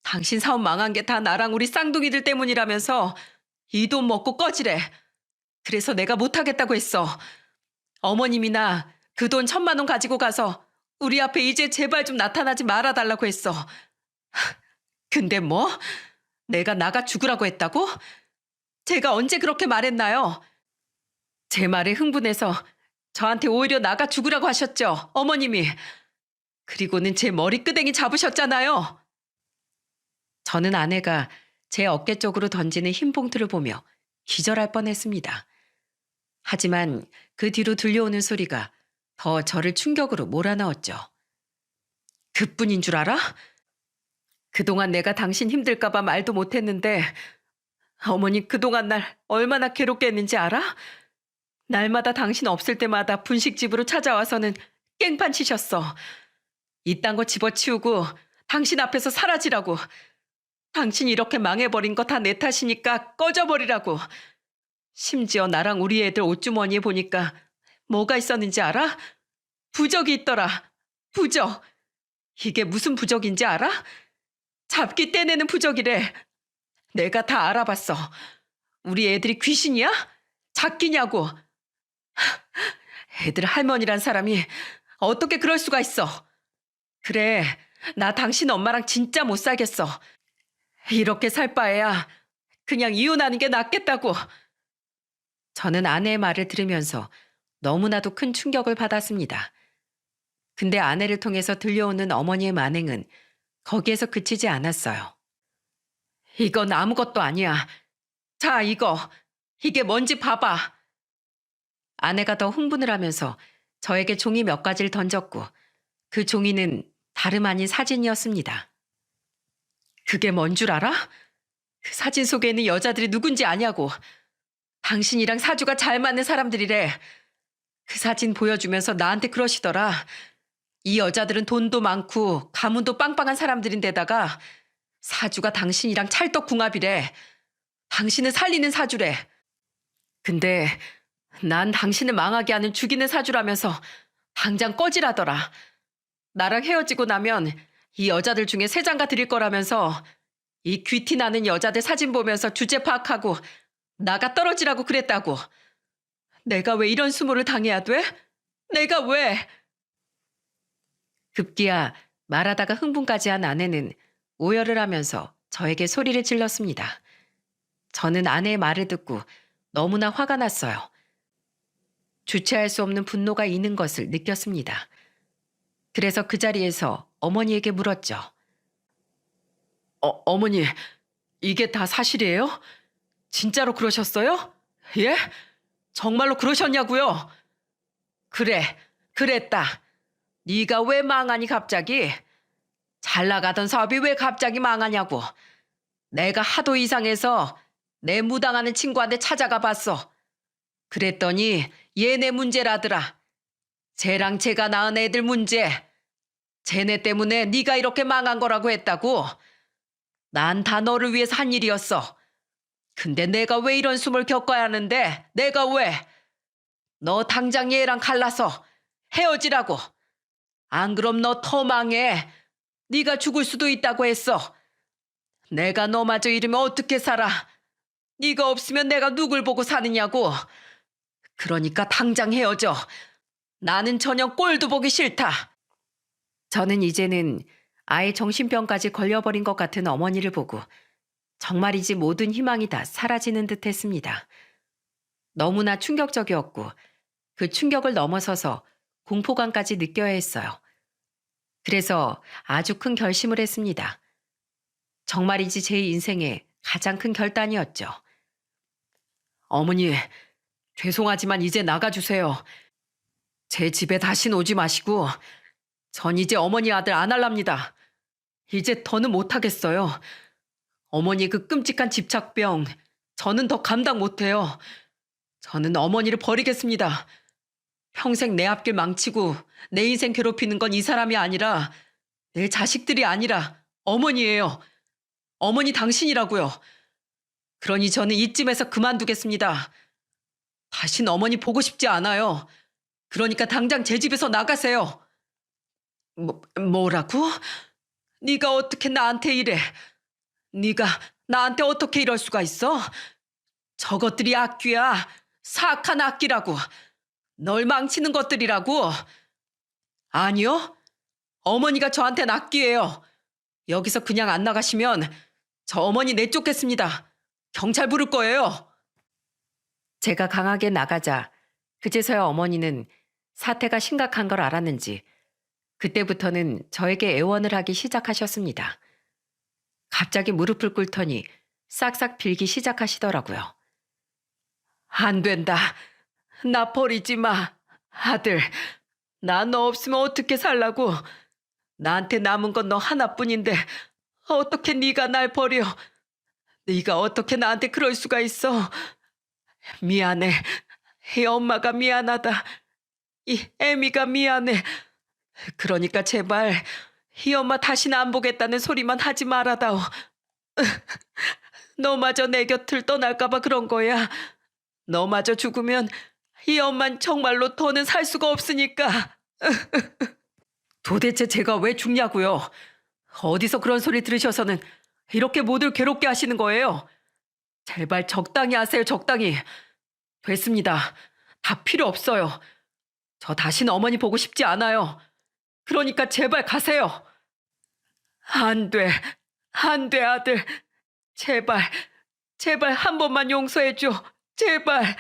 당신 사업 망한 게 다 나랑 우리 쌍둥이들 때문이라면서 이 돈 먹고 꺼지래. 그래서 내가 못하겠다고 했어. 어머님이나 그 돈 1,000만 원 가지고 가서 우리 앞에 이제 제발 좀 나타나지 말아달라고 했어. 근데 뭐? 내가 나가 죽으라고 했다고? 제가 언제 그렇게 말했나요? 제 말에 흥분해서 저한테 오히려 나가 죽으라고 하셨죠, 어머님이. 그리고는 제 머리끄댕이 잡으셨잖아요. 저는 아내가 제 어깨 쪽으로 던지는 흰 봉투를 보며 기절할 뻔했습니다. 하지만 그 뒤로 들려오는 소리가 더 저를 충격으로 몰아넣었죠. 그뿐인 줄 알아? 그동안 내가 당신 힘들까봐 말도 못했는데 어머니 그동안 날 얼마나 괴롭게 했는지 알아? 날마다 당신 없을 때마다 분식집으로 찾아와서는 깽판 치셨어. 이딴 거 집어치우고 당신 앞에서 사라지라고. 당신이 이렇게 망해버린 거 다 내 탓이니까 꺼져버리라고. 심지어 나랑 우리 애들 옷주머니에 보니까 뭐가 있었는지 알아? 부적이 있더라. 부적. 이게 무슨 부적인지 알아? 잡기 떼내는 부적이래. 내가 다 알아봤어. 우리 애들이 귀신이야? 잡기냐고. 애들 할머니란 사람이 어떻게 그럴 수가 있어. 그래, 나 당신 엄마랑 진짜 못 살겠어. 이렇게 살 바에야 그냥 이혼하는 게 낫겠다고. 저는 아내의 말을 들으면서 너무나도 큰 충격을 받았습니다. 근데 아내를 통해서 들려오는 어머니의 만행은 거기에서 그치지 않았어요. 이건 아무것도 아니야. 자, 이게 뭔지 봐봐. 아내가 더 흥분을 하면서 저에게 종이 몇 가지를 던졌고 그 종이는 다름 아닌 사진이었습니다. 그게 뭔 줄 알아? 그 사진 속에 있는 여자들이 누군지 아냐고. 당신이랑 사주가 잘 맞는 사람들이래. 그 사진 보여주면서 나한테 그러시더라. 이 여자들은 돈도 많고 가문도 빵빵한 사람들인데다가 사주가 당신이랑 찰떡궁합이래. 당신을 살리는 사주래. 근데 난 당신을 망하게 하는 죽이는 사주라면서 당장 꺼지라더라. 나랑 헤어지고 나면 이 여자들 중에 세 장가 드릴 거라면서 이 귀티 나는 여자들 사진 보면서 주제 파악하고 나가 떨어지라고 그랬다고. 내가 왜 이런 수모를 당해야 돼? 내가 왜? 급기야 말하다가 흥분까지 한 아내는 오열을 하면서 저에게 소리를 질렀습니다. 저는 아내의 말을 듣고 너무나 화가 났어요. 주체할 수 없는 분노가 있는 것을 느꼈습니다. 그래서 그 자리에서 어머니에게 물었죠. 어머니, 이게 다 사실이에요? 진짜로 그러셨어요? 예? 정말로 그러셨냐고요? 그래, 그랬다. 네가 왜 망하니 갑자기? 잘 나가던 사업이 왜 갑자기 망하냐고. 내가 하도 이상해서 내 무당하는 친구한테 찾아가 봤어. 그랬더니 얘네 문제라더라. 쟤랑 제가 낳은 애들 문제. 쟤네 때문에 네가 이렇게 망한 거라고 했다고. 난 다 너를 위해서 한 일이었어. 근데 내가 왜 이런 숨을 겪어야 하는데? 내가 왜? 너 당장 얘랑 갈라서 헤어지라고. 안 그럼 너 더 망해. 네가 죽을 수도 있다고 했어. 내가 너마저 이러면 어떻게 살아? 네가 없으면 내가 누굴 보고 사느냐고. 그러니까 당장 헤어져. 나는 전혀 꼴도 보기 싫다. 저는 이제는 아예 정신병까지 걸려버린 것 같은 어머니를 보고 정말이지 모든 희망이 다 사라지는 듯 했습니다. 너무나 충격적이었고 그 충격을 넘어서서 공포감까지 느껴야 했어요. 그래서 아주 큰 결심을 했습니다. 정말이지 제 인생의 가장 큰 결단이었죠. 어머니, 죄송하지만 이제 나가주세요. 제 집에 다신 오지 마시고 전 이제 어머니 아들 안 할랍니다. 이제 더는 못하겠어요. 어머니 그 끔찍한 집착병 저는 더 감당 못해요. 저는 어머니를 버리겠습니다. 평생 내 앞길 망치고 내 인생 괴롭히는 건 이 사람이 아니라 내 자식들이 아니라 어머니예요. 어머니 당신이라고요. 그러니 저는 이쯤에서 그만두겠습니다. 다신 어머니 보고 싶지 않아요. 그러니까 당장 제 집에서 나가세요. 뭐라고? 네가 어떻게 나한테 이래? 네가 나한테 어떻게 이럴 수가 있어? 저것들이 악귀야. 사악한 악귀라고. 널 망치는 것들이라고. 아니요. 어머니가 저한텐 악귀예요. 여기서 그냥 안 나가시면 저 어머니 내쫓겠습니다. 경찰 부를 거예요. 제가 강하게 나가자 그제서야 어머니는 사태가 심각한 걸 알았는지 그때부터는 저에게 애원을 하기 시작하셨습니다. 갑자기 무릎을 꿇더니 싹싹 빌기 시작하시더라고요. 안 된다. 나 버리지 마. 아들, 나 너 없으면 어떻게 살라고. 나한테 남은 건 너 하나뿐인데 어떻게 네가 날 버려. 네가 어떻게 나한테 그럴 수가 있어. 미안해. 이 엄마가 미안하다. 이 애미가 미안해. 그러니까 제발 이 엄마 다시는 안 보겠다는 소리만 하지 말아다오. 너마저 내 곁을 떠날까 봐 그런 거야. 너마저 죽으면 이 엄만 정말로 더는 살 수가 없으니까. 도대체 제가 왜 죽냐고요? 어디서 그런 소리 들으셔서는 이렇게 모두를 괴롭게 하시는 거예요? 제발 적당히 하세요, 적당히. 됐습니다. 다 필요 없어요. 저 다시는 어머니 보고 싶지 않아요. 그러니까 제발 가세요. 안 돼. 안 돼, 아들. 제발, 제발 한 번만 용서해줘. 제발.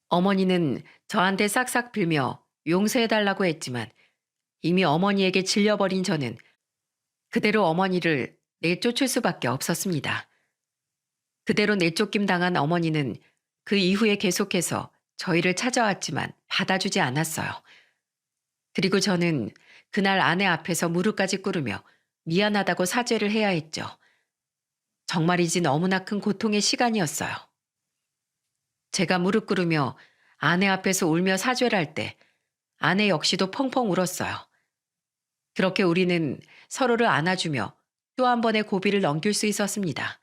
어머니는 저한테 싹싹 빌며 용서해달라고 했지만 이미 어머니에게 질려버린 저는 그대로 어머니를 내쫓을 수밖에 없었습니다. 그대로 내쫓김 당한 어머니는 그 이후에 계속해서 저희를 찾아왔지만 받아주지 않았어요. 그리고 저는 그날 아내 앞에서 무릎까지 꿇으며 미안하다고 사죄를 해야 했죠. 정말이지 너무나 큰 고통의 시간이었어요. 제가 무릎 꿇으며 아내 앞에서 울며 사죄를 할 때 아내 역시도 펑펑 울었어요. 그렇게 우리는 서로를 안아주며 또 한 번의 고비를 넘길 수 있었습니다.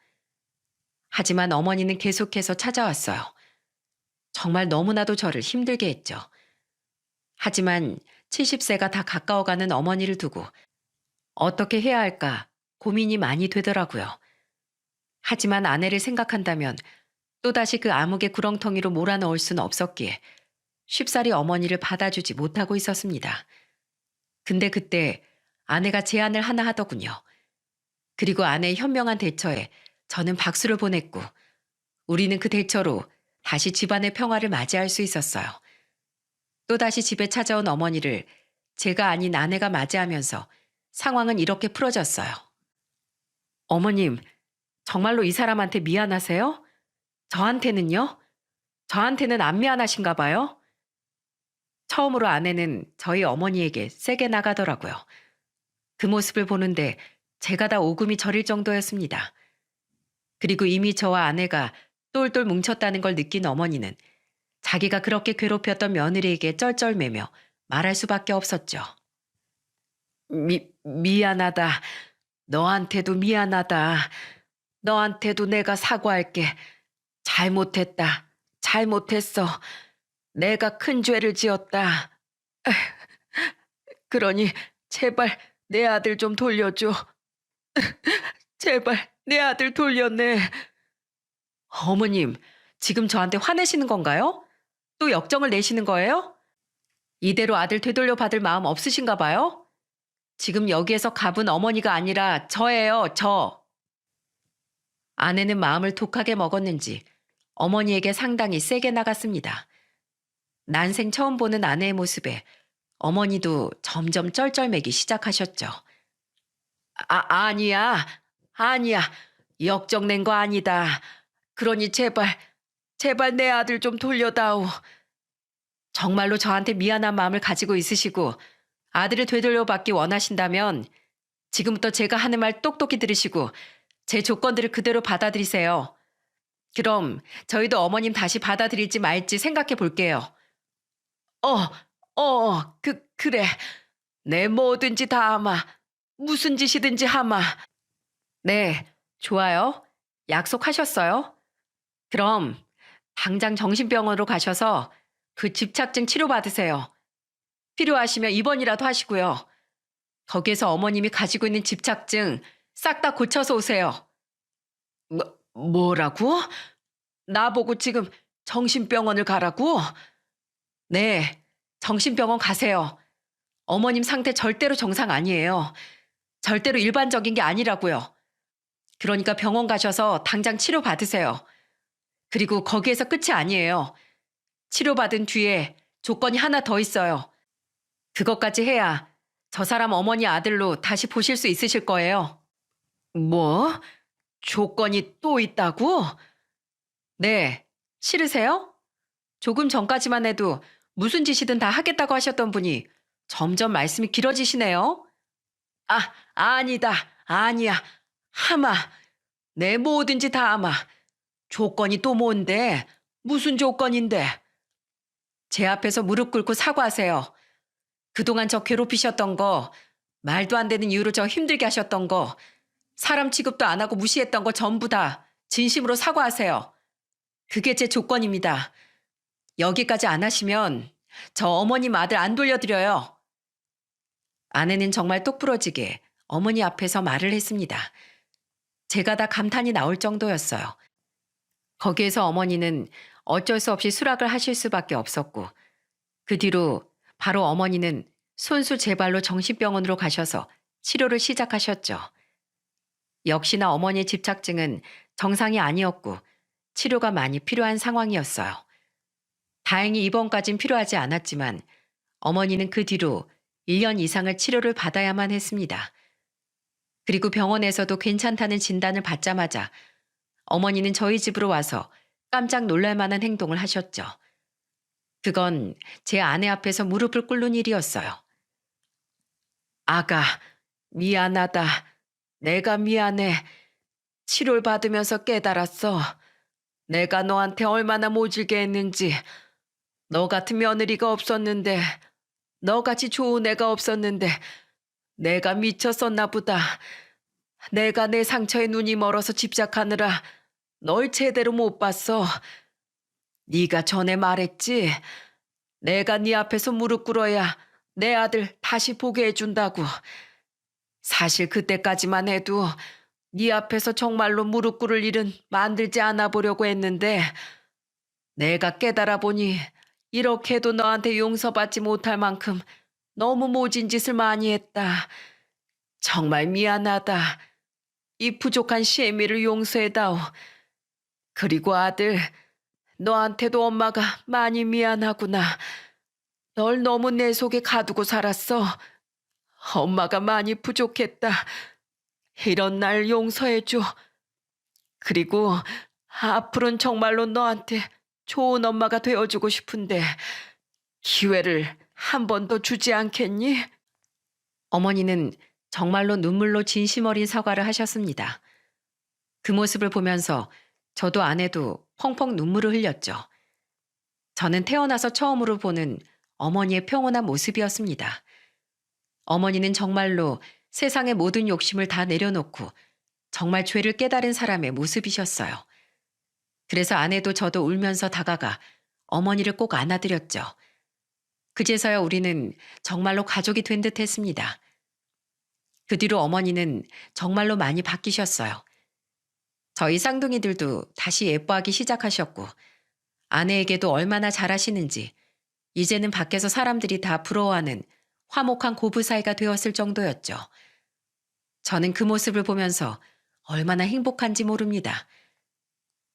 하지만 어머니는 계속해서 찾아왔어요. 정말 너무나도 저를 힘들게 했죠. 하지만 70세가 다 가까워가는 어머니를 두고 어떻게 해야 할까 고민이 많이 되더라고요. 하지만 아내를 생각한다면 또다시 그 암흑의 구렁텅이로 몰아넣을 수는 없었기에 쉽사리 어머니를 받아주지 못하고 있었습니다. 근데 그때 아내가 제안을 하나 하더군요. 그리고 아내의 현명한 대처에 저는 박수를 보냈고 우리는 그 대처로 다시 집안의 평화를 맞이할 수 있었어요. 또다시 집에 찾아온 어머니를 제가 아닌 아내가 맞이하면서 상황은 이렇게 풀어졌어요. 어머님, 정말로 이 사람한테 미안하세요? 저한테는요? 저한테는 안 미안하신가 봐요? 처음으로 아내는 저희 어머니에게 세게 나가더라고요. 그 모습을 보는데 제가 다 오금이 저릴 정도였습니다. 그리고 이미 저와 아내가 똘똘 뭉쳤다는 걸 느낀 어머니는 자기가 그렇게 괴롭혔던 며느리에게 쩔쩔매며 말할 수밖에 없었죠. 미안하다. 너한테도 미안하다. 너한테도 내가 사과할게. 잘못했다. 잘못했어. 내가 큰 죄를 지었다. 그러니 제발 내 아들 좀 돌려줘. 제발 내 아들 돌려내. 어머님, 지금 저한테 화내시는 건가요? 또 역정을 내시는 거예요? 이대로 아들 되돌려 받을 마음 없으신가 봐요? 지금 여기에서 갑은 어머니가 아니라 저예요, 저. 아내는 마음을 독하게 먹었는지 어머니에게 상당히 세게 나갔습니다. 난생 처음 보는 아내의 모습에 어머니도 점점 쩔쩔매기 시작하셨죠. 아니야. 아니야. 역정낸 거 아니다. 그러니 제발, 제발 내 아들 좀 돌려다오. 정말로 저한테 미안한 마음을 가지고 있으시고 아들을 되돌려받기 원하신다면 지금부터 제가 하는 말 똑똑히 들으시고 제 조건들을 그대로 받아들이세요. 그럼 저희도 어머님 다시 받아들일지 말지 생각해 볼게요. 그래. 내 뭐든지 다 하마. 무슨 짓이든지 하마. 네, 좋아요. 약속하셨어요? 그럼 당장 정신병원으로 가셔서 그 집착증 치료받으세요. 필요하시면 입원이라도 하시고요. 거기에서 어머님이 가지고 있는 집착증 싹 다 고쳐서 오세요. 뭐라고? 나보고 지금 정신병원을 가라고? 네, 정신병원 가세요. 어머님 상태 절대로 정상 아니에요. 절대로 일반적인 게 아니라고요. 그러니까 병원 가셔서 당장 치료받으세요. 그리고 거기에서 끝이 아니에요. 치료받은 뒤에 조건이 하나 더 있어요. 그것까지 해야 저 사람 어머니 아들로 다시 보실 수 있으실 거예요. 뭐? 조건이 또 있다고? 네, 싫으세요? 조금 전까지만 해도 무슨 짓이든 다 하겠다고 하셨던 분이 점점 말씀이 길어지시네요. 아니다. 아니야. 하마. 내 뭐든지 다 하마. 조건이 또 뭔데? 무슨 조건인데? 제 앞에서 무릎 꿇고 사과하세요. 그동안 저 괴롭히셨던 거, 말도 안 되는 이유로 저 힘들게 하셨던 거, 사람 취급도 안 하고 무시했던 거 전부 다 진심으로 사과하세요. 그게 제 조건입니다. 여기까지 안 하시면 저 어머님 아들 안 돌려드려요. 아내는 정말 똑부러지게 어머니 앞에서 말을 했습니다. 제가 다 감탄이 나올 정도였어요. 거기에서 어머니는 어쩔 수 없이 수락을 하실 수밖에 없었고 그 뒤로 바로 어머니는 손수 제 발로 정신병원으로 가셔서 치료를 시작하셨죠. 역시나 어머니의 집착증은 정상이 아니었고 치료가 많이 필요한 상황이었어요. 다행히 입원까진 필요하지 않았지만 어머니는 그 뒤로 1년 이상을 치료를 받아야만 했습니다. 그리고 병원에서도 괜찮다는 진단을 받자마자 어머니는 저희 집으로 와서 깜짝 놀랄 만한 행동을 하셨죠. 그건 제 아내 앞에서 무릎을 꿇는 일이었어요. 아가, 미안하다. 내가 미안해. 치료를 받으면서 깨달았어. 내가 너한테 얼마나 모질게 했는지. 너 같은 며느리가 없었는데, 너같이 좋은 애가 없었는데, 내가 미쳤었나 보다. 내가 내 상처에 눈이 멀어서 집착하느라 널 제대로 못 봤어. 네가 전에 말했지. 내가 네 앞에서 무릎 꿇어야 내 아들 다시 보게 해준다고. 사실 그때까지만 해도 네 앞에서 정말로 무릎 꿇을 일은 만들지 않아 보려고 했는데 내가 깨달아 보니 이렇게도 너한테 용서받지 못할 만큼 너무 모진 짓을 많이 했다. 정말 미안하다. 이 부족한 시애미를 용서해다오. 그리고 아들, 너한테도 엄마가 많이 미안하구나. 널 너무 내 속에 가두고 살았어. 엄마가 많이 부족했다. 이런 날 용서해줘. 그리고 앞으로는 정말로 너한테 좋은 엄마가 되어주고 싶은데 기회를 한 번 더 주지 않겠니? 어머니는 정말로 눈물로 진심 어린 사과를 하셨습니다. 그 모습을 보면서 저도 아내도 펑펑 눈물을 흘렸죠. 저는 태어나서 처음으로 보는 어머니의 평온한 모습이었습니다. 어머니는 정말로 세상의 모든 욕심을 다 내려놓고 정말 죄를 깨달은 사람의 모습이셨어요. 그래서 아내도 저도 울면서 다가가 어머니를 꼭 안아드렸죠. 그제서야 우리는 정말로 가족이 된 듯 했습니다. 그 뒤로 어머니는 정말로 많이 바뀌셨어요. 저희 쌍둥이들도 다시 예뻐하기 시작하셨고 아내에게도 얼마나 잘하시는지 이제는 밖에서 사람들이 다 부러워하는 화목한 고부 사이가 되었을 정도였죠. 저는 그 모습을 보면서 얼마나 행복한지 모릅니다.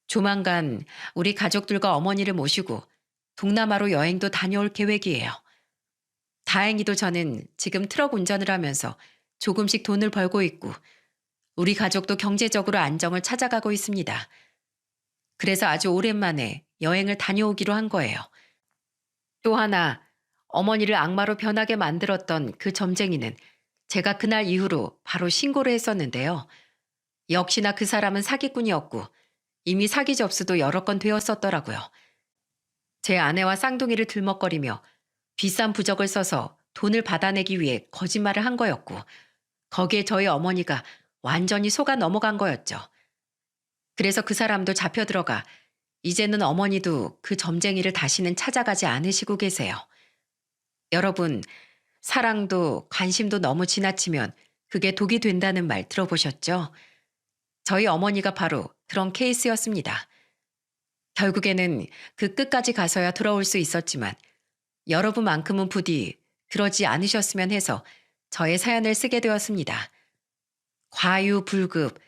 조만간 우리 가족들과 어머니를 모시고 동남아로 여행도 다녀올 계획이에요. 다행히도 저는 지금 트럭 운전을 하면서 조금씩 돈을 벌고 있고 우리 가족도 경제적으로 안정을 찾아가고 있습니다. 그래서 아주 오랜만에 여행을 다녀오기로 한 거예요. 또 하나 어머니를 악마로 변하게 만들었던 그 점쟁이는 제가 그날 이후로 바로 신고를 했었는데요. 역시나 그 사람은 사기꾼이었고 이미 사기 접수도 여러 건 되었었더라고요. 제 아내와 쌍둥이를 들먹거리며 비싼 부적을 써서 돈을 받아내기 위해 거짓말을 한 거였고 거기에 저희 어머니가 완전히 속아 넘어간 거였죠. 그래서 그 사람도 잡혀 들어가 이제는 어머니도 그 점쟁이를 다시는 찾아가지 않으시고 계세요. 여러분, 사랑도 관심도 너무 지나치면 그게 독이 된다는 말 들어보셨죠? 저희 어머니가 바로 그런 케이스였습니다. 결국에는 그 끝까지 가서야 돌아올 수 있었지만 여러분만큼은 부디 그러지 않으셨으면 해서 저의 사연을 쓰게 되었습니다. 과유불급,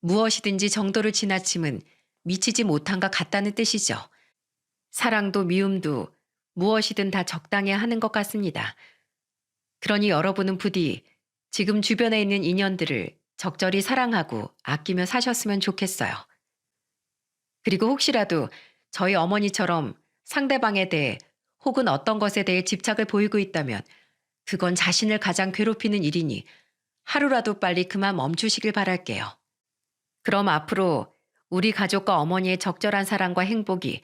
무엇이든지 정도를 지나침은 미치지 못한 것 같다는 뜻이죠. 사랑도 미움도 무엇이든 다 적당히 하는 것 같습니다. 그러니 여러분은 부디 지금 주변에 있는 인연들을 적절히 사랑하고 아끼며 사셨으면 좋겠어요. 그리고 혹시라도 저희 어머니처럼 상대방에 대해 혹은 어떤 것에 대해 집착을 보이고 있다면 그건 자신을 가장 괴롭히는 일이니 하루라도 빨리 그만 멈추시길 바랄게요. 그럼 앞으로 우리 가족과 어머니의 적절한 사랑과 행복이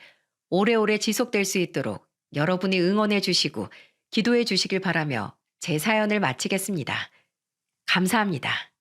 오래오래 지속될 수 있도록 여러분이 응원해 주시고 기도해 주시길 바라며 제 사연을 마치겠습니다. 감사합니다.